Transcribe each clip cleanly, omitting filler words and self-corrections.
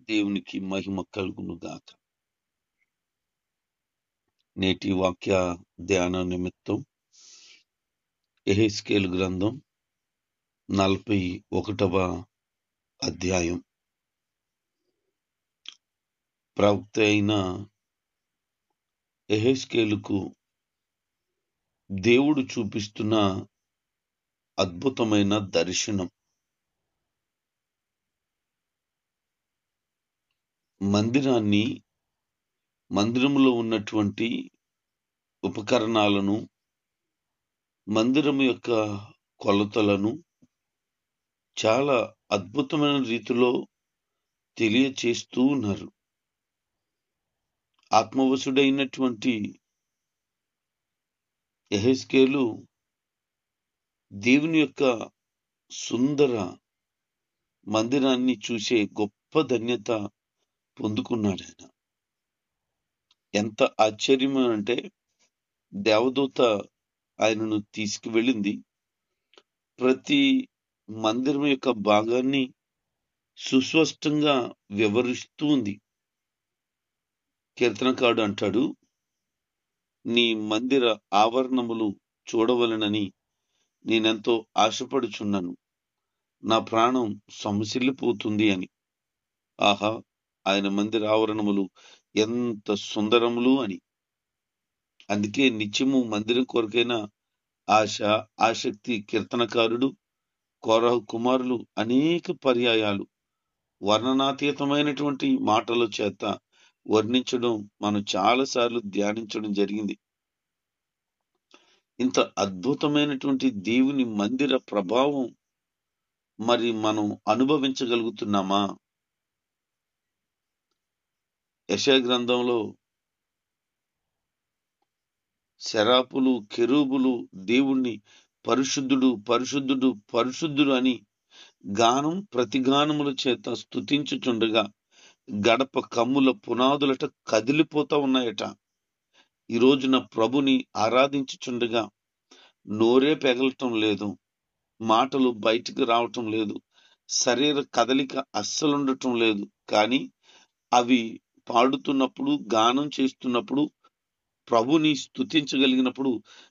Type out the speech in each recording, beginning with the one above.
దేవునికి మహిమ కలుగును గాక. నేటి వాక్య ధ్యాన నిమిత్తం యెహెజ్కేలు గ్రంథం 41వ అధ్యాయం. ప్రవక్త అయిన యెహెజ్కేలుకు దేవుడు చూపిస్తున్న అద్భుతమైన దర్శనం. మందిరంలో ఉన్నటువంటి ఉపకరణాలను, మందిరం యొక్క కొలతలను చాలా అద్భుతమైన రీతిలో తెలియచేస్తూ ఉన్నారు. ఆత్మవశుడైనటువంటి యెహెజ్కేలు దేవుని యొక్క సుందర మందిరాన్ని చూసే గొప్ప ధన్యత పొందుకున్నాడు. ఆయన ఎంత ఆశ్చర్యం అంటే, దేవదూత ఆయనను తీసుకువెళ్ళింది. ప్రతి మందిరం యొక్క భాగాన్ని సుస్పష్టంగా వివరిస్తూ ఉంది. కీర్తనకారుడు అంటాడు, నీ మందిర ఆవరణములు చూడవలెనని నేనెంతో ఆశపడుచున్నాను, నా ప్రాణం సొమ్మసిల్లిపోతుంది అని. ఆహా, ఆయన మందిర ఆవరణములు ఎంత సుందరములు అని. అందుకే నిత్యము మందిరం కొరకైన ఆసక్తి కీర్తనకారుడు, కోరహు కుమారులు అనేక పర్యాయాలు వర్ణనాతీతమైనటువంటి మాటల చేత వర్ణించడం మనం చాలాసార్లు ధ్యానించడం జరిగింది. ఇంత అద్భుతమైనటువంటి దేవుని మందిర ప్రభావం మరి మనం అనుభవించగలుగుతున్నామా? యెషయా గ్రంథంలో శరాపులు, కెరూబులు దేవుణ్ణి పరిశుద్ధుడు పరిశుద్ధుడు పరిశుద్ధుడు అని గానం ప్రతిగానముల చేత స్తుతించుచుండగా గడప కమ్ముల పునాదులట కదిలిపోతా ఉన్నాయట. ఈ రోజున ప్రభుని ఆరాధించుచుండగా నోరే పెగలటం లేదు, మాటలు బయటికి రావటం లేదు, శరీర కదలిక అస్సలుండటం లేదు. కానీ అవి పాడుతున్నప్పుడు, గానం చేస్తున్నప్పుడు, ప్రభుని స్తుతించగలిగినప్పుడు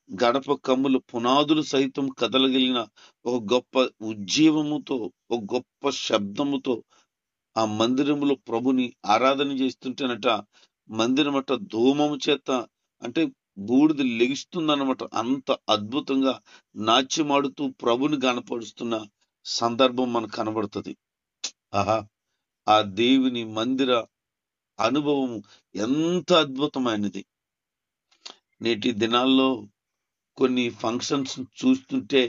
గడప కమ్ముల పునాదులు సైతం కదలగలిగిన ఒక గొప్ప ఉజ్జీవముతో, ఒక గొప్ప శబ్దముతో ఆ మందిరములో ప్రభుని ఆరాధన చేస్తుంటేనట మందిరమట ధూమము చేత, అంటే బూడిద లెగిస్తుందన్నమాట. అంత అద్భుతంగా నాట్యమాడుతూ ప్రభుని గణపరుస్తున్న సందర్భం మనకు కనబడుతుంది. ఆహా, ఆ దేవుని మందిర అనుభవం ఎంత అద్భుతమైనది. నేటి దినాల్లో కొన్ని ఫంక్షన్స్ చూస్తుంటే,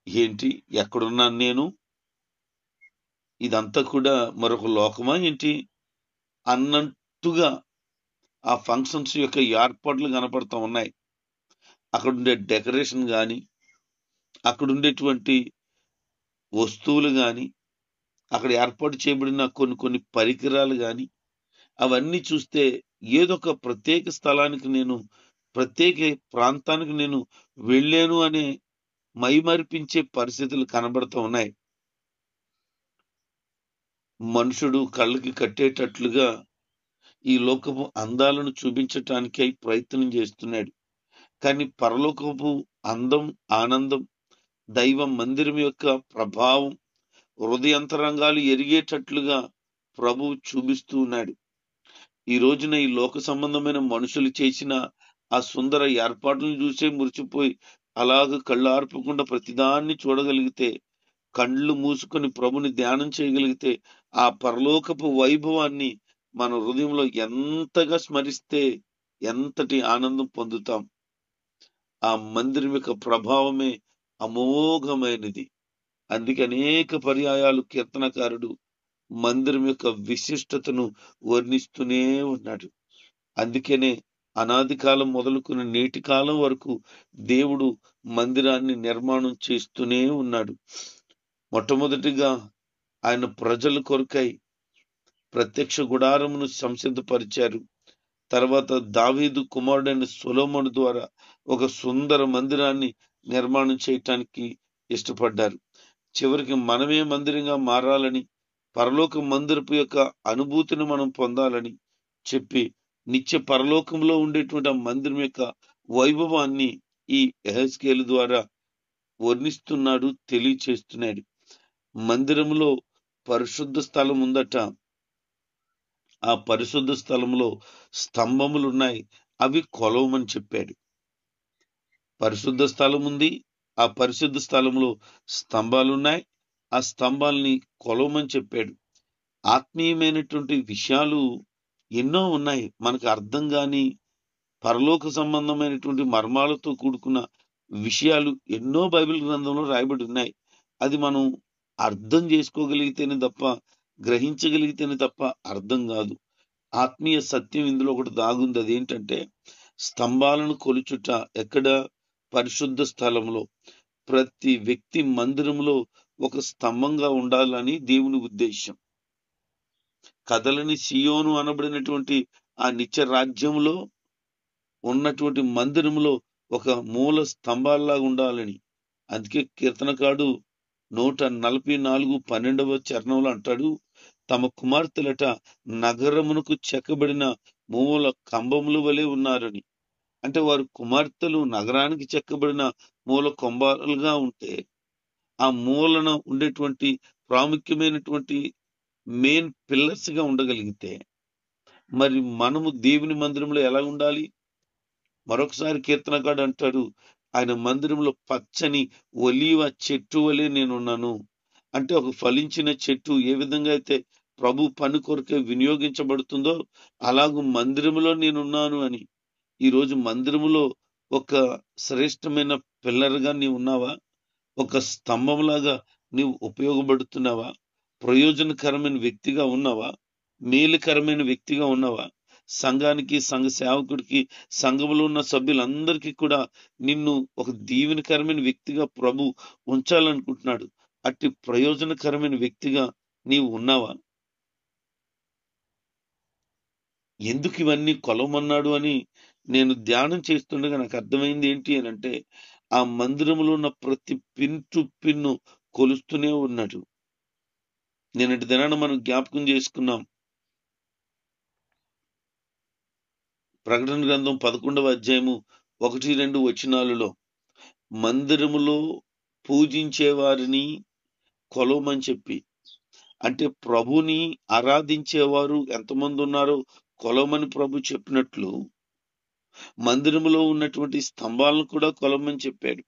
ఏంటి ఎక్కడున్నాను నేను, ఇదంతా కూడా మరొక లోకమా ఏంటి అన్నట్టుగా ఆ ఫంక్షన్స్ యొక్క ఏర్పాట్లు కనపడుతూ ఉన్నాయి. అక్కడుండే డెకరేషన్ కానీ, అక్కడుండేటువంటి వస్తువులు కానీ, అక్కడ ఏర్పాటు చేయబడిన కొన్ని పరికరాలు కానీ, అవన్నీ చూస్తే ఏదో ఒక ప్రత్యేక స్థలానికి నేను, ప్రత్యేక ప్రాంతానికి నేను వెళ్ళాను అనే మైమరిపించే పరిస్థితులు కనబడుతూ ఉన్నాయి. మనుషుడు కళ్ళకి కట్టేటట్లుగా ఈ లోకపు అందాలను చూపించటానికై ప్రయత్నం చేస్తున్నాడు. కానీ పరలోకపు అందం, ఆనందం, దైవ మందిరం యొక్క ప్రభావం హృదయంతరంగాలు ఎరిగేటట్లుగా ప్రభువు చూపిస్తూ ఉన్నాడు. ఈ రోజున ఈ లోక సంబంధమైన మనుషులు చేసిన ఆ సుందర ఏర్పాట్లను చూసే మురిచిపోయి అలాగ కళ్ళు ఆర్పకుండా ప్రతిదాన్ని చూడగలిగితే, కళ్ళు మూసుకొని ప్రభుని ధ్యానం చేయగలిగితే, ఆ పరలోకపు వైభవాన్ని మన హృదయంలో ఎంతగా స్మరిస్తే ఎంతటి ఆనందం పొందుతాం. ఆ మందిరం యొక్క ప్రభావమే అమోఘమైనది. అందుకే అనేక పర్యాయాలు కీర్తనకారుడు మందిరం యొక్క విశిష్టతను వర్ణిస్తూనే ఉన్నాడు. అందుకనే అనాది కాలం మొదలుకుని నేటి కాలం వరకు దేవుడు మందిరాన్ని నిర్మాణం చేస్తూనే ఉన్నాడు. మొట్టమొదటిగా ఆయన ప్రజల కొరకై ప్రత్యక్ష గుడారమును సంసిద్ధపరిచారు. తర్వాత దావీదు కుమారుడైన సొలొమోను ద్వారా ఒక సుందర మందిరాన్ని నిర్మాణం చేయటానికి ఇష్టపడ్డారు. చివరికి మనమే మందిరంగా మారాలని పరలోక మందిరపు యొక్క అనుభూతిని మనం పొందాలని చెప్పి నిత్య పరలోకంలో ఉండేటువంటి ఆ మందిరం యొక్క వైభవాన్ని ఈ యెహెజ్కేలు ద్వారా వర్ణిస్తున్నాడు, తెలియచేస్తున్నాడు. మందిరంలో పరిశుద్ధ స్థలం ఉందట. ఆ పరిశుద్ధ స్థలంలో స్తంభములు ఉన్నాయి, అవి కొలవమని చెప్పాడు. పరిశుద్ధ స్థలం ఉంది, ఆ పరిశుద్ధ స్థలంలో స్తంభాలున్నాయి, ఆ స్తంభాలని కొలవమని చెప్పాడు. ఆత్మీయమైనటువంటి విషయాలు ఎన్నో ఉన్నాయి, మనకు అర్థం కాని పరలోక సంబంధమైనటువంటి మర్మాలతో కూడుకున్న విషయాలు ఎన్నో బైబిల్ గ్రంథంలో రాయబడి ఉన్నాయి. అది మనం అర్థం చేసుకోగలిగితేనే తప్ప, గ్రహించగలిగితేనే తప్ప అర్థం కాదు. ఆత్మీయ సత్యం ఇందులో ఒకటి దాగుంది. అదేంటంటే స్తంభాలను కొలుచుట. ఎక్కడ? పరిశుద్ధ స్థలంలో. ప్రతి వ్యక్తి మందిరంలో ఒక స్తంభంగా ఉండాలని దేవుని ఉద్దేశం. కదలని సియోను అనబడినటువంటి ఆ నిత్య రాజ్యంలో ఉన్నటువంటి మందిరంలో ఒక మూల స్తంభాల్లాగా ఉండాలని. అందుకే కీర్తనకాడు 144:12 చరణంలో అంటాడు, తమ కుమార్తెలట నగరమునకు చెక్కబడిన మూల కంబముల వలె ఉన్నారని. అంటే వారి కుమార్తెలు నగరానికి చెక్కబడిన మూల కొంబాలుగా ఉంటే, ఆ మూలన ఉండేటువంటి ప్రాముఖ్యమైనటువంటి మెయిన్ పిల్లర్స్ గా ఉండగలిగితే, మరి మనము దేవుని మందిరంలో ఎలా ఉండాలి? మరొకసారి కీర్తనకాడు అంటాడు, ఆయన మందిరంలో పచ్చని ఒలీవ చెట్టు వలె నేనున్నాను. అంటే ఒక ఫలించిన చెట్టు ఏ విధంగా అయితే ప్రభు పని కొరకే వినియోగించబడుతుందో అలాగూ మందిరంలో నేనున్నాను అని. ఈరోజు మందిరములో ఒక శ్రేష్టమైన పిల్లర్గా నీవు ఉన్నావా? ఒక స్తంభంలాగా నీవు ఉపయోగపడుతున్నావా? ప్రయోజనకరమైన వ్యక్తిగా ఉన్నావా? మేలుకరమైన వ్యక్తిగా ఉన్నావా? సంఘానికి, సంఘ సేవకుడికి, సంఘములో ఉన్న సభ్యులందరికీ కూడా నిన్ను ఒక దీవెనకరమైన వ్యక్తిగా ప్రభు ఉంచాలనుకుంటున్నాడు. అట్టి ప్రయోజనకరమైన వ్యక్తిగా నీవు ఉన్నావా? ఎందుకు ఇవన్నీ కొలవమన్నాడు అని నేను ధ్యానం చేస్తుండగా నాకు అర్థమైంది ఏంటి అని అంటే, ఆ మందిరంలో ఉన్న ప్రతి పిన్ టు పిన్ను కొలుస్తూనే ఉన్నాడు. నిన్నటి దినాన మనం జ్ఞాపకం చేసుకున్నాం. ప్రకటన గ్రంథం 11వ అధ్యాయము 1-2 వచనాలలో మందిరములో పూజించే వారిని కొలవమని చెప్పి, అంటే ప్రభుని ఆరాధించేవారు ఎంతమంది ఉన్నారో కొలవమని ప్రభు చెప్పినట్లు మందిరములో ఉన్నటువంటి స్తంభాలను కూడా కొలవమని చెప్పాడు.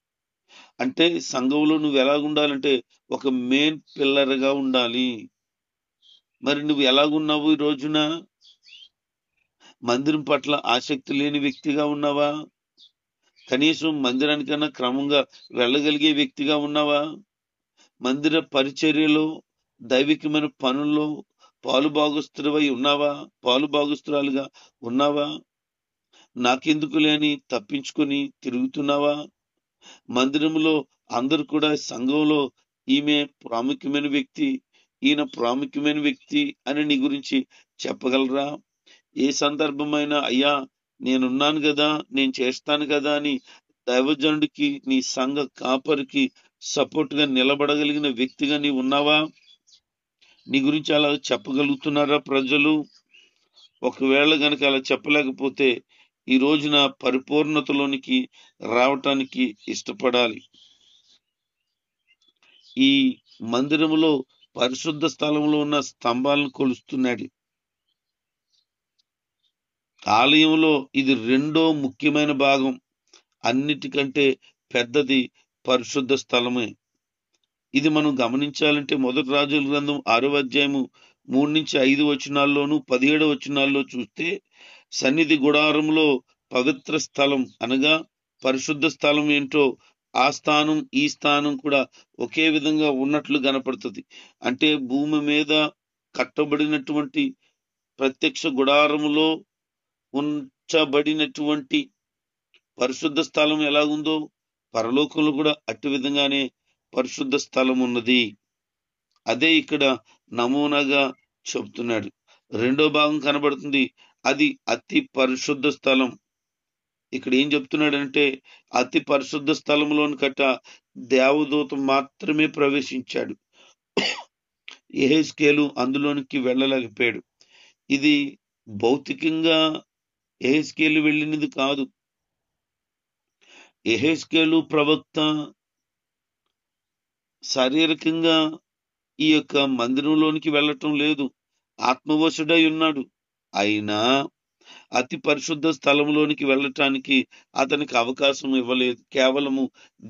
అంటే సంఘంలో నువ్వు ఎలాగుండాలంటే ఒక మెయిన్ పిల్లర్ గా ఉండాలి. మరి నువ్వు ఎలాగున్నావు? ఈ రోజున మందిరం పట్ల ఆసక్తి లేని వ్యక్తిగా ఉన్నావా? కనీసం మందిరానికన్నా క్రమంగా వెళ్ళగలిగే వ్యక్తిగా ఉన్నావా? మందిర పరిచర్యలో, దైవికమైన పనుల్లో పాలుభాగస్తుడివై ఉన్నావా? పాలుభాగస్తురాలుగా ఉన్నావా? నాకెందుకు లేని తప్పించుకొని తిరుగుతున్నావా? మందిరంలో అందరూ కూడా సంఘంలో ఈమె ప్రాముఖ్యమైన వ్యక్తి, ఈయన ప్రాముఖ్యమైన వ్యక్తి అని నీ గురించి చెప్పగలరా? ఏ సందర్భమైనా అయ్యా నేనున్నాను కదా, నేను చేస్తాను కదా అని దైవజనుడికి, నీ సంఘ కాపరికి సపోర్ట్ గా నిలబడగలిగిన వ్యక్తిగా నీవు ఉన్నావా? నీ గురించి అలా చెప్పగలుగుతున్నారా ప్రజలు? ఒకవేళ గనక అలా చెప్పలేకపోతే ఈ రోజున పరిపూర్ణతలోనికి రావటానికి ఇష్టపడాలి. ఈ మందిరములో పరిశుద్ధ స్థలంలో ఉన్న స్తంభాలను కొలుస్తున్నాడు. ఆలయంలో ఇది రెండో ముఖ్యమైన భాగం. అన్నిటికంటే పెద్దది పరిశుద్ధ స్థలమే. ఇది మనం గమనించాలంటే 1 రాజుల గ్రంథం 6వ అధ్యాయము 3-5 వచనాల్లోను 17 వచనాల్లో చూస్తే, సన్నిధి గుడారంలో పవిత్ర స్థలం అనగా పరిశుద్ధ స్థలం ఏంటో ఆ స్థానం ఈ స్థానం కూడా ఒకే విధంగా ఉన్నట్లు కనపడుతుంది. అంటే భూమి మీద కట్టబడినటువంటి ప్రత్యక్ష గుడారములో ఉంచబడినటువంటి పరిశుద్ధ స్థలం ఎలాగుందో పరలోకంలో కూడా అట్టి విధంగానే పరిశుద్ధ స్థలం ఉన్నది. అదే ఇక్కడ నమూనాగా చెప్తున్నాడు. రెండో భాగం కనబడుతుంది, అది అతి పరిశుద్ధ స్థలం. ఇక్కడ ఏం చెప్తున్నాడంటే అతి పరిశుద్ధ స్థలంలోని కట్ట దేవదూత మాత్రమే ప్రవేశించాడు. యెహెజ్కేలు అందులోనికి వెళ్ళలేకపోయాడు. ఇది భౌతికంగా యెహెజ్కేలు వెళ్ళినది కాదు. యెహెజ్కేలు ప్రవక్త శారీరకంగా ఈ యొక్క మందిరంలోనికి వెళ్ళటం లేదు. ఆత్మవశుడై ఉన్నాడు. అయినా అతి పరిశుద్ధ స్థలంలోనికి వెళ్ళటానికి అతనికి అవకాశం ఇవ్వలేదు. కేవలము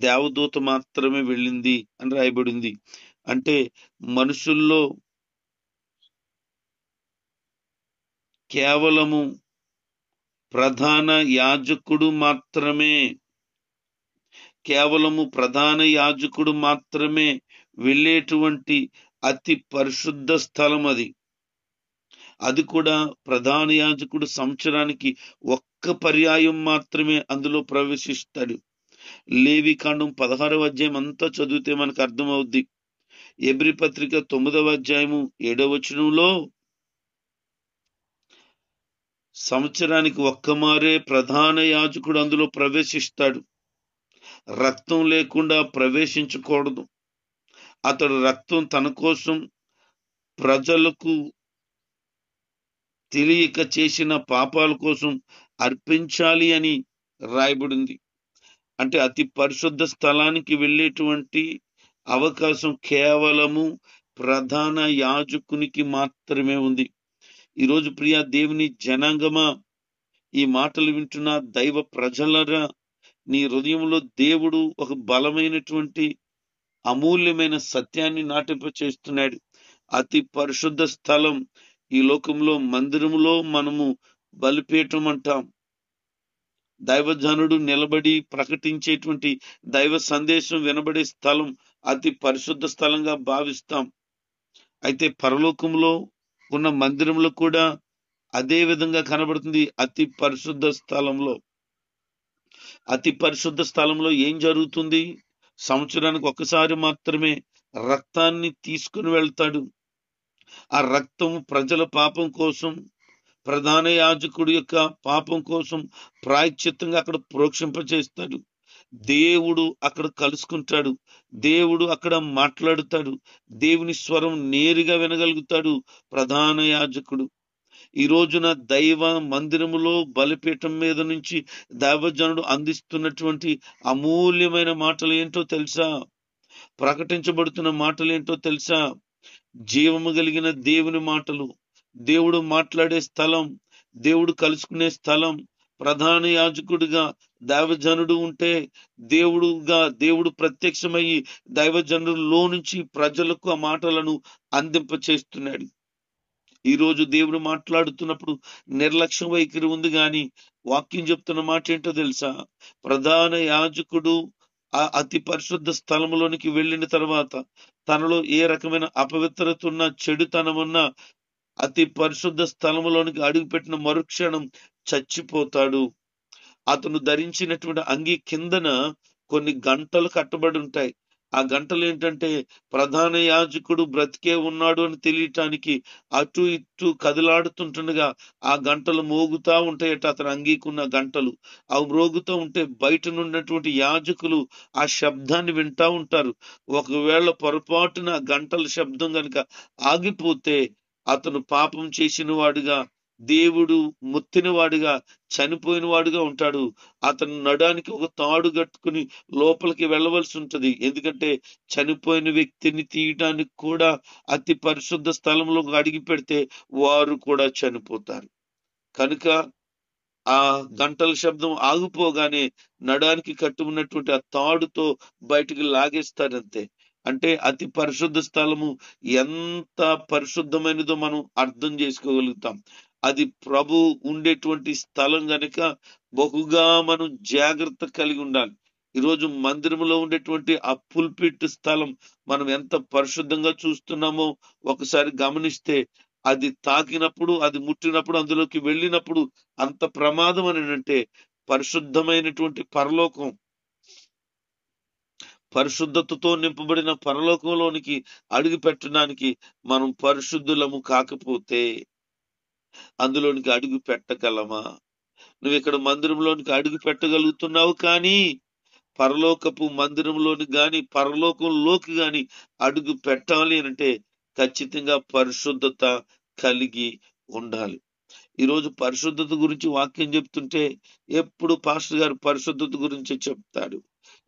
దేవదూత మాత్రమే వెళ్ళింది అని రాయబడింది. అంటే మనుషుల్లో కేవలము ప్రధాన యాజకుడు మాత్రమే వెళ్ళేటువంటి అతి పరిశుద్ధ స్థలం అది. అది కూడా ప్రధాన యాజకుడు సంవత్సరానికి ఒక్క పర్యాయం మాత్రమే అందులో ప్రవేశిస్తాడు. లేవికాండం 16వ అధ్యాయం అంతా చదివితే మనకు అర్థమవుద్ది. ఎబ్రీ పత్రిక 9వ అధ్యాయము 7వ వచనంలో సంవత్సరానికి ఒక్కమారే ప్రధాన యాజకుడు అందులో ప్రవేశిస్తాడు. రక్తం లేకుండా ప్రవేశించకూడదు. అతడు రక్తం తన కోసం ప్రజలకు తెలియక చేసిన పాపాల కోసం అర్పించాలి అని రాయబడింది. అంటే అతి పరిశుద్ధ స్థలానికి వెళ్ళేటువంటి అవకాశం కేవలము ప్రధాన యాజకునికి మాత్రమే ఉంది. ఈరోజు ప్రియ దేవుని జనాంగమా, ఈ మాటలు వింటున్న దైవ ప్రజలరా, నీ హృదయంలో దేవుడు ఒక బలమైనటువంటి అమూల్యమైన సత్యాన్ని నాటింప చేస్తున్నాడు. అతి పరిశుద్ధ స్థలం ఈ లోకంలో మందిరములో మనము బలిపీఠం అంటాం. దైవజనుడు నిలబడి ప్రకటించేటువంటి దైవ సందేశం వినబడే స్థలం అతి పరిశుద్ధ స్థలంగా భావిస్తాం. అయితే పరలోకంలో ఉన్న మందిరంలో కూడా అదే విధంగా కనబడుతుంది. అతి పరిశుద్ధ స్థలంలో ఏం జరుగుతుంది? సంవత్సరానికి ఒక్కసారి మాత్రమే రక్తాన్ని తీసుకుని వెళ్తాడు. ఆ రక్తం ప్రజల పాపం కోసం, ప్రధాన యాజకుడి యొక్క పాపం కోసం ప్రాయశ్చిత్తంగా అక్కడ ప్రోక్షింపచేస్తాడు. దేవుడు అక్కడ కలుసుకుంటాడు. దేవుడు అక్కడ మాట్లాడుతాడు. దేవుని స్వరం నేరుగా వినగలుగుతాడు ప్రధాన యాజకుడు. ఈ రోజున దైవ మందిరములో బలిపీఠం మీద నుంచి దైవజనుడు అందిస్తున్నటువంటి అమూల్యమైన మాటలు ఏంటో తెలుసా? ప్రకటించబడుతున్న మాటలు ఏంటో తెలుసా? జీవము కలిగిన దేవుని మాటలు, దేవుడు మాట్లాడే స్థలం, దేవుడు కలుసుకునే స్థలం. ప్రధాన యాజకుడిగా దైవజనుడు ఉంటే దేవుడు ప్రత్యక్షమయ్యి దైవజనుల్లో నుంచి ప్రజలకు ఆ మాటలను అందింప చేస్తున్నాడు. ఈ రోజు దేవుడు మాట్లాడుతున్నప్పుడు నిర్లక్ష్య వైఖరి ఉంది, కానీ వాక్యం చెప్తున్న మాట ఏంటో తెలుసా? ప్రధాన యాజకుడు ఆ అతి పరిశుద్ధ స్థలంలోనికి వెళ్ళిన తర్వాత తనలో ఏ రకమైన అపవిత్రత ఉన్నా, చెడుతనమున్నా, అతి పరిశుద్ధ స్థలంలోనికి అడుగుపెట్టిన మరుక్షణం చచ్చిపోతాడు. అతను ధరించినటువంటి అంగి కిందన కొన్ని గంటలు కట్టబడి ఉంటాయి. ఆ గంటలు ఏంటంటే ప్రధాన యాజకుడు బ్రతికే ఉన్నాడు అని తెలియటానికి అటు ఇటు కదిలాడుతుంటుండగా ఆ గంటలు మోగుతా ఉంటాయట. అతను అంగీకున్న గంటలు అవి మోగుతూ ఉంటే బయట నుండినటువంటి యాజకులు ఆ శబ్దాన్ని వింటా ఉంటారు. ఒకవేళ పొరపాటున గంటల శబ్దం గనుక ఆగిపోతే అతను పాపం చేసిన వాడుగా, దేవుడు ముత్తిన వాడుగా, చనిపోయిన వాడుగా ఉంటాడు. అతను నడానికి ఒక తాడు కట్టుకుని లోపలికి వెళ్ళవలసి ఉంటది. ఎందుకంటే చనిపోయిన వ్యక్తిని తీయటానికి కూడా అతి పరిశుద్ధ స్థలంలో అడిగి పెడితే వారు కూడా చనిపోతారు. కనుక ఆ గంటల శబ్దం ఆగిపోగానే నడానికి కట్టు ఉన్నటువంటి ఆ తాడుతో బయటికి లాగేస్తారంతే. అంటే అతి పరిశుద్ధ స్థలము ఎంత పరిశుద్ధమైనదో మనం అర్థం చేసుకోగలుగుతాం. అది ప్రభు ఉండేటువంటి స్థలం గనుక బహుగా మనం జాగ్రత్త కలిగి ఉండాలి. ఈరోజు మందిరంలో ఉండేటువంటి ఆ పుల్పిట్ స్థలం మనం ఎంత పరిశుద్ధంగా చూస్తున్నామో ఒకసారి గమనిస్తే, అది తాకినప్పుడు, అది ముట్టినప్పుడు, అందులోకి వెళ్ళినప్పుడు అంత ప్రమాదం అని అంటే పరిశుద్ధమైనటువంటి పరలోకం, పరిశుద్ధతతో నింపబడిన పరలోకంలోనికి అడుగు పెట్టడానికి మనం పరిశుద్ధులము కాకపోతే అందులోనికి అడుగు పెట్టగలమా? నువ్వు ఇక్కడ మందిరంలోనికి అడుగు పెట్టగలుగుతున్నావు, కానీ పరలోకపు మందిరంలోని గాని పరలోకంలోకి గాని అడుగు పెట్టాలి అంటే ఖచ్చితంగా పరిశుద్ధత కలిగి ఉండాలి. ఈరోజు పరిశుద్ధత గురించి వాక్యం చెప్తుంటే ఎప్పుడు పాస్టర్ గారు పరిశుద్ధత గురించి చెప్తాడు.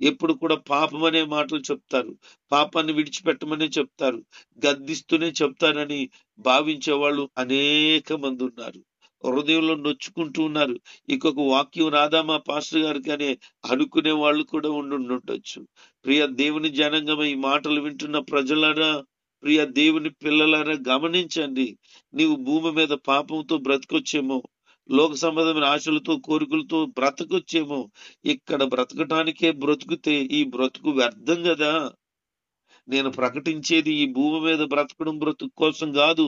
ఎప్పుడు కూడా పాపం అనే మాటలు చెప్తారు, పాపాన్ని విడిచిపెట్టమనే చెప్తారు, గద్దిస్తూనే చెప్తారని భావించే వాళ్ళు అనేక మంది ఉన్నారు. హృదయంలో నొచ్చుకుంటూ ఉన్నారు. ఇంకొక వాక్యం రాదా మా పాస్టర్ గారికి అనే అనుకునే వాళ్ళు కూడా ఉండొచ్చు. ప్రియ దేవుని జనంగమ, ఈ మాటలు వింటున్న ప్రజలారా, ప్రియ దేవుని పిల్లలారా, గమనించండి. నీవు భూమి మీద పాపంతో బ్రతకొచ్చేమో, లోక సంబంధమైన ఆశలతో కోరికలతో బ్రతకొచ్చేమో. ఇక్కడ బ్రతకటానికే బ్రతుకుతే ఈ బ్రతుకు వ్యర్థం కదా. నేను ప్రకటించేది ఈ భూమి మీద బ్రతకడం బ్రతుకు కోసం కాదు.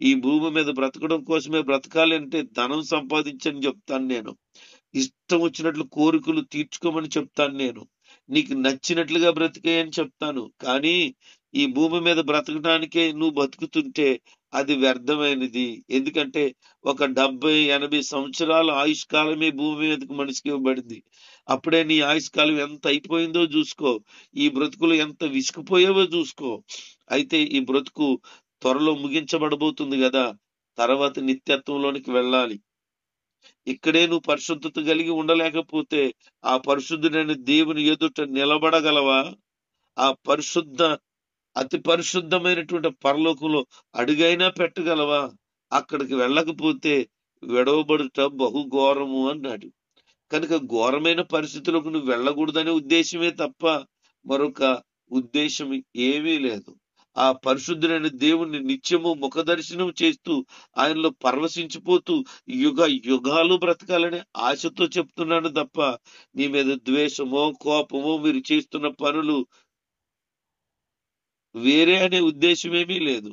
ఈ భూమి మీద బ్రతకడం కోసమే. బ్రతకాలి అంటే ధనం సంపాదించని చెప్తాను నేను. ఇష్టం వచ్చినట్లు కోరికలు తీర్చుకోమని చెప్తాను నేను. నీకు నచ్చినట్లుగా బ్రతికే అని చెప్తాను. కానీ ఈ భూమి మీద బ్రతకడానికే నువ్వు బతుకుతుంటే అది వ్యర్థమైనది. ఎందుకంటే ఒక 70-80 సంవత్సరాల ఆయుష్కాలమే భూమి మీదకి మనిషికి ఇవ్వబడింది. అప్పుడే నీ ఆయుష్కాలం ఎంత అయిపోయిందో చూసుకో. ఈ బ్రతుకులు ఎంత విసుకుపోయావో చూసుకో. అయితే ఈ బ్రతుకు త్వరలో ముగించబడబోతుంది కదా. తర్వాత నిత్యత్వంలోనికి వెళ్ళాలి. ఇక్కడే నువ్వు పరిశుద్ధత కలిగి ఉండలేకపోతే ఆ పరిశుద్ధుడైన దేవుని ఎదుట నిలబడగలవా? ఆ పరిశుద్ధ, అతి పరిశుద్ధమైనటువంటి పరలోకంలో అడుగైనా పెట్టగలవా? అక్కడికి వెళ్ళకపోతే విడవబడుట బహు ఘోరము అన్నాడు. కనుక ఘోరమైన పరిస్థితులకు నువ్వు వెళ్ళకూడదనే ఉద్దేశమే తప్ప మరొక ఉద్దేశం ఏమీ లేదు. ఆ పరిశుద్ధుడైన దేవుణ్ణి నిత్యము ముఖదర్శనం చేస్తూ ఆయనలో పరవశించిపోతూ యుగ యుగాలు బ్రతకాలనే ఆశతో చెప్తున్నాను తప్ప నీ మీద ద్వేషమో కోపమో మీరు చేస్తున్న పనులు వేరే అనే ఉద్దేశం ఏమీ లేదు.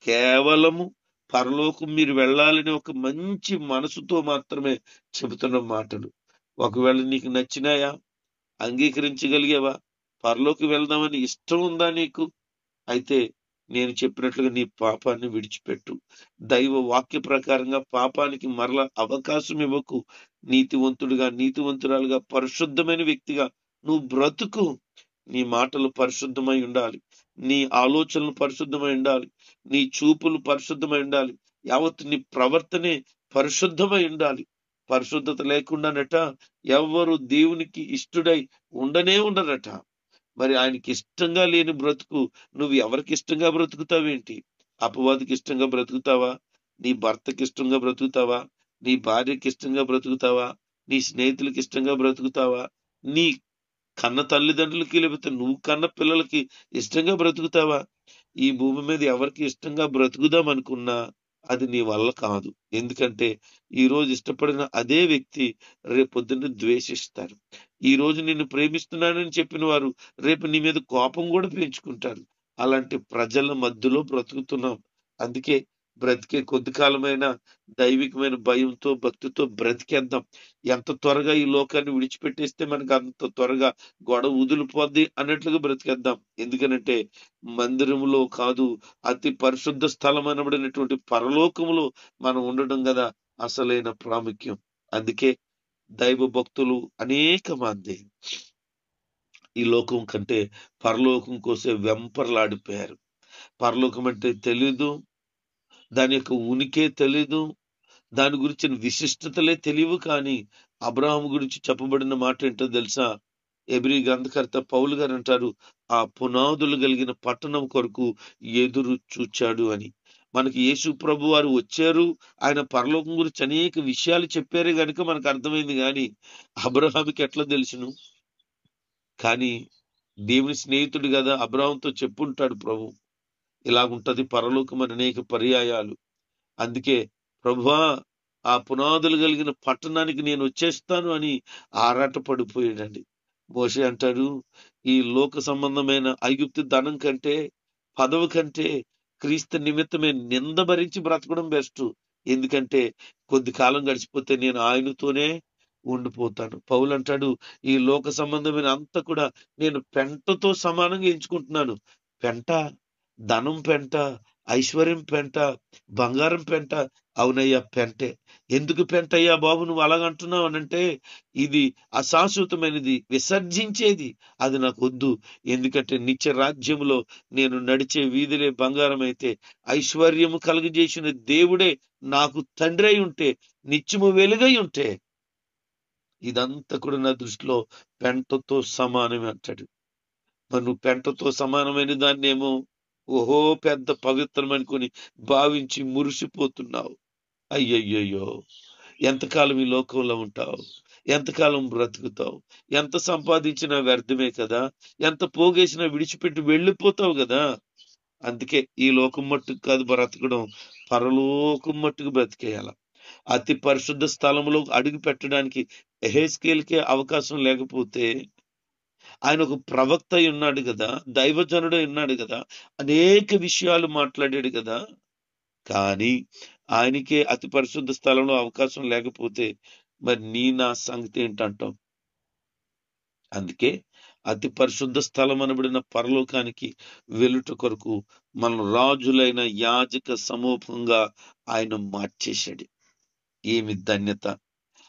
కేవలము పరలోకం మీరు వెళ్ళాలని ఒక మంచి మనసుతో మాత్రమే చెబుతున్న మాటలు. ఒకవేళ నీకు నచ్చినాయా? అంగీకరించగలిగేవా? పరలోకి వెళ్దామని ఇష్టం ఉందా నీకు? అయితే నేను చెప్పినట్లుగా నీ పాపాన్ని విడిచిపెట్టు. దైవ వాక్య ప్రకారంగా పాపానికి మరల అవకాశం ఇవ్వకు. నీతివంతుడిగా, నీతివంతురాలుగా, పరిశుద్ధమైన వ్యక్తిగా నువ్వు బ్రతుకు. నీ మాటలు పరిశుద్ధమై ఉండాలి. నీ ఆలోచనలు పరిశుద్ధమై ఉండాలి. నీ చూపులు పరిశుద్ధమై ఉండాలి. యావత్తు నీ ప్రవర్తనే పరిశుద్ధమై ఉండాలి. పరిశుద్ధత లేకుండానట ఎవ్వరు దేవునికి ఇష్టడై ఉండరట. మరి ఆయనకి ఇష్టంగా లేని బ్రతుకు నువ్వు ఎవరికి ఇష్టంగా బ్రతుకుతావేంటి? అపవాదికి ఇష్టంగా బ్రతుకుతావా? నీ భర్తకి ఇష్టంగా బ్రతుకుతావా? నీ భార్యకి ఇష్టంగా బ్రతుకుతావా? నీ స్నేహితులకి ఇష్టంగా బ్రతుకుతావా? నీ కన్న తల్లిదండ్రులకి, లేకపోతే నువ్వు కన్న పిల్లలకి ఇష్టంగా బ్రతుకుతావా? ఈ భూమి మీద ఎవరికి ఇష్టంగా బ్రతుకుదాం అనుకున్నా అది నీ వల్ల కాదు. ఎందుకంటే ఈ రోజు ఇష్టపడిన అదే వ్యక్తి రేపొద్దున్న ద్వేషిస్తారు. ఈ రోజు నిన్ను ప్రేమిస్తున్నానని చెప్పిన వారు రేపు నీ మీద కోపం కూడా పెంచుకుంటారు. అలాంటి ప్రజల మధ్యలో బ్రతుకుతున్నాం. అందుకే బ్రతికే కొద్ది కాలమైన దైవికమైన భయంతో, భక్తితో బ్రతికేద్దాం. ఎంత త్వరగా ఈ లోకాన్ని విడిచిపెట్టేస్తే మనకు అంత త్వరగా గొడవ వదిలిపోద్ది అన్నట్లుగా బ్రతికేద్దాం. ఎందుకనంటే మందిరములో కాదు, అతి పరిశుద్ధ స్థలం అనబడినటువంటి పరలోకములో మనం ఉండడం కదా అసలైన ప్రాముఖ్యం. అందుకే దైవ భక్తులు అనేక మంది ఈ లోకం కంటే పరలోకం కోసం వెంపర్లాడిపోయారు. పరలోకం అంటే తెలీదు, దాని యొక్క ఉనికే తెలీదు, దాని గురించిన విశిష్టతలే తెలియవు. కానీ అబ్రహాము గురించి చెప్పబడిన మాట ఏంటో తెలుసా? ఎబ్రీ గ్రంథకర్త పౌలు గారు అంటారు, ఆ పునాదులు కలిగిన పట్టణం కొరకు ఎదురు చూచాడు అని. మనకి యేసు ప్రభు వారు వచ్చారు, ఆయన పరలోకం గురించి అనేక విషయాలు చెప్పారే గనుక మనకు అర్థమైంది. కానీ అబ్రహాముకి ఎట్లా తెలుసును? కానీ దేవుని స్నేహితుడు కదా, అబ్రహాంతో చెప్పుంటాడు ప్రభు, ఇలాగుంటది పరలోకం అని అనేక పర్యాయాలు. అందుకే ప్రభువా, ఆ పునాదులు కలిగిన పట్టణానికి నేను వచ్చేస్తాను అని ఆరాట పడిపోయాడండి. మోషే అంటాడు, ఈ లోక సంబంధమైన ఐగుప్తు ధనం కంటే, పదవి కంటే క్రీస్తు నిమిత్తమే నింద భరించి బ్రతకడం బెస్ట్. ఎందుకంటే కొద్ది కాలం గడిచిపోతే నేను ఆయనతోనే ఉండిపోతాను. పౌలు అంటాడు, ఈ లోక సంబంధమైన అంతా కూడా నేను పెంటతో సమానంగా ఎంచుకుంటున్నాను. పెంట ధనం పెంట, ఐశ్వర్యం పెంట, బంగారం పెంట. అవునయ్యా పెంటే. ఎందుకు పెంటయ్యా బాబు నువ్వు అలాగంటున్నావు అనంటే, ఇది అశాశ్వతమైనది, విసర్జించేది, అది నాకు వద్దు. ఎందుకంటే నిత్య రాజ్యములో నేను నడిచే వీధులే బంగారం అయితే, ఐశ్వర్యము కలుగజేసిన దేవుడే నాకు తండ్రి అయి ఉంటే, నిత్యము వెలుగై ఉంటే, ఇదంతా కూడా నా దృష్టిలో పెంటతో సమానమే అంటాడు. మరి నువ్వు పెంటతో సమానమైన దాన్ని ఏమో ఓహో పెద్ద పవిత్రం అనుకుని భావించి మురిసిపోతున్నావు. అయ్యయ్యో, ఎంతకాలం ఈ లోకంలో ఉంటావు? ఎంతకాలం బ్రతుకుతావు? ఎంత సంపాదించినా వ్యర్థమే కదా. ఎంత పోగేసినా విడిచిపెట్టి వెళ్ళిపోతావు కదా. అందుకే ఈ లోకం మట్టుకు కాదు బ్రతకడం, పరలోకం మట్టుకు బ్రతికేయాల. అతి పరిశుద్ధ స్థలంలో అడుగు పెట్టడానికి ఎహెజ్కేలుకే అవకాశం లేకపోతే, ఆయన ఒక ప్రవక్త అయి ఉన్నాడు కదా, దైవజనుడు ఉన్నాడు కదా, అనేక విషయాలు మాట్లాడాడు కదా. కానీ ఆయనకే అతి పరిశుద్ధ స్థలంలో అవకాశం లేకపోతే మరి నా సంగతి ఏంటంటాం? అందుకే అతి పరిశుద్ధ స్థలం అనబడిన పరలోకానికి వెలుట కొరకు మనం రాజులైన యాజక సమూహంగా ఆయన మార్చేశాడు. ఏమి ధన్యత!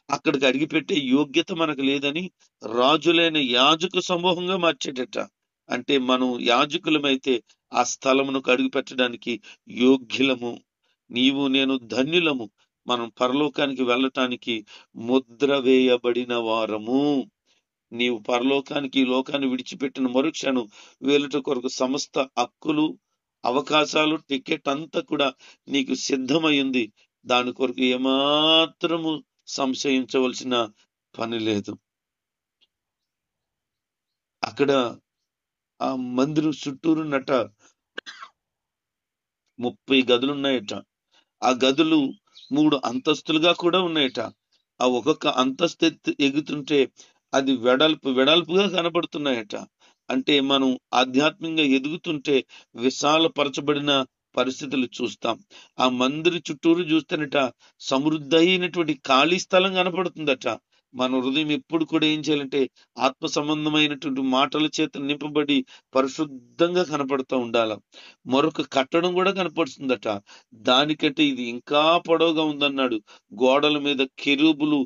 అక్కడికి అడిగిపెట్టే యోగ్యత మనకు లేదని రాజులైన యాజక సమూహంగా మార్చేటట. అంటే మనం యాజకులమైతే ఆ స్థలమునకు అడుగు పెట్టడానికి యోగ్యులము. నీవు నేను ధన్యులము. మనం పరలోకానికి వెళ్ళటానికి ముద్ర వేయబడిన వారము. నీవు పరలోకానికి ఈ లోకాన్ని విడిచిపెట్టిన మరుక్షణం వేలుట కొరకు సమస్త హక్కులు, అవకాశాలు, టికెట్ అంతా కూడా నీకు సిద్ధమైంది. దాని కొరకు ఏమాత్రము సంశయించవలసిన పని లేదు. అక్కడ ఆ మందిరం చుట్టూరున్నట 30 గదులున్నాయట. ఆ గదులు 3 అంతస్తులుగా కూడా ఉన్నాయట. ఆ ఒక్కొక్క అంతస్తు ఎగుతుంటే అది వెడల్పుగా కనబడుతున్నాయట. అంటే మనం ఆధ్యాత్మికంగా ఎదుగుతుంటే విశాలపరచబడిన పరిస్థితులు చూస్తాం. ఆ మందిరి చుట్టూరు చూస్తేనట సమృద్ధి అయినటువంటి ఖాళీ స్థలం కనపడుతుందట. మన హృదయం ఎప్పుడు కూడా ఏం చేయాలంటే ఆత్మ సంబంధమైనటువంటి మాటల చేత నింపబడి పరిశుద్ధంగా కనపడుతూ ఉండాల. మరొక కట్టడం కూడా కనపడుతుందట. దానికంటే ఇది ఇంకా పొడవుగా ఉందన్నాడు. గోడల మీద కెరూబులు,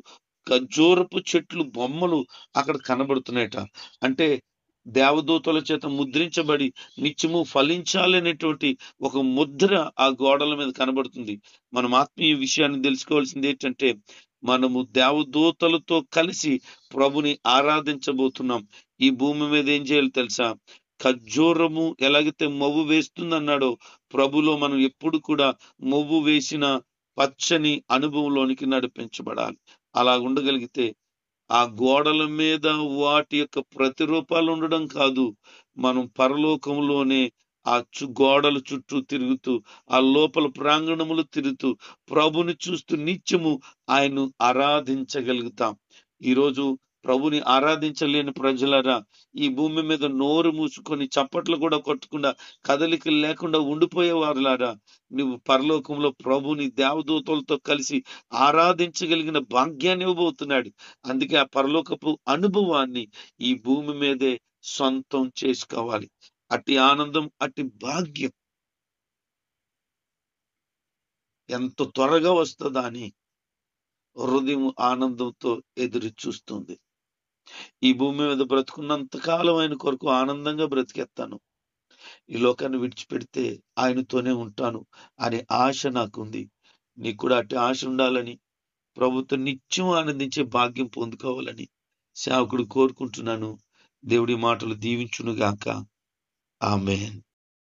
ఖర్జూరపు చెట్లు బొమ్మలు అక్కడ కనబడుతున్నాయట. అంటే దేవదూతల చేత ముద్రించబడి నిత్యము ఫలించాలనేటువంటి ఒక ముద్ర ఆ గోడల మీద కనబడుతుంది. మనం ఆత్మీయ విషయాన్ని తెలుసుకోవాల్సింది ఏంటంటే, మనము దేవదూతలతో కలిసి ప్రభుని ఆరాధించబోతున్నాం. ఈ భూమి మీద ఏం చేయాలి తెలుసా? ఖర్జూరము ఎలాగైతే మొవ్వు వేస్తుందన్నాడో, ప్రభులో మనం ఎప్పుడు కూడా మొవ్వు వేసిన పచ్చని అనుభవంలోనికి నడిపించబడాలి. అలా ఉండగలిగితే ఆ గోడల మీద వాటి యొక్క ప్రతిరూపాలు ఉండడం కాదు, మనం పరలోకంలోనే ఆ గోడల చుట్టూ తిరుగుతూ, ఆ లోపల ప్రాంగణములు తిరుగుతూ ప్రభుని చూస్తూ నిత్యము ఆయన్ను ఆరాధించగలుగుతాం. ఈరోజు ప్రభుని ఆరాధించలేని ప్రజలరా, ఈ భూమి మీద నోరు మూసుకొని చప్పట్లు కూడా కొట్టకుండా, కదలికలు లేకుండా ఉండిపోయేవారులారా, నువ్వు పరలోకంలో ప్రభుని దేవదూతలతో కలిసి ఆరాధించగలిగిన భాగ్యాన్ని ఇవ్వబోతున్నాడు. అందుకే ఆ పరలోకపు అనుభవాన్ని ఈ భూమి మీదే సొంతం చేసుకోవాలి. అట్టి ఆనందం, అట్టి భాగ్యం ఎంత త్వరగా వస్తుందా అని హృదయం ఆనందంతో ఎదురు చూస్తుంది. ఈ భూమి మీద బ్రతుకున్నంత కాలం ఆయన కొరకు ఆనందంగా బ్రతికేస్తాను. ఈ లోకాన్ని విడిచిపెడితే ఆయనతోనే ఉంటాను అనే ఆశ నాకుంది. నీకు కూడా అట్టి ఆశ ఉండాలని, ప్రభుత్వం నిత్యం ఆనందించే భాగ్యం పొందుకోవాలని సేవకుడు కోరుకుంటున్నాను. దేవుడి మాటలు దీవించునుగాక. ఆమేన్.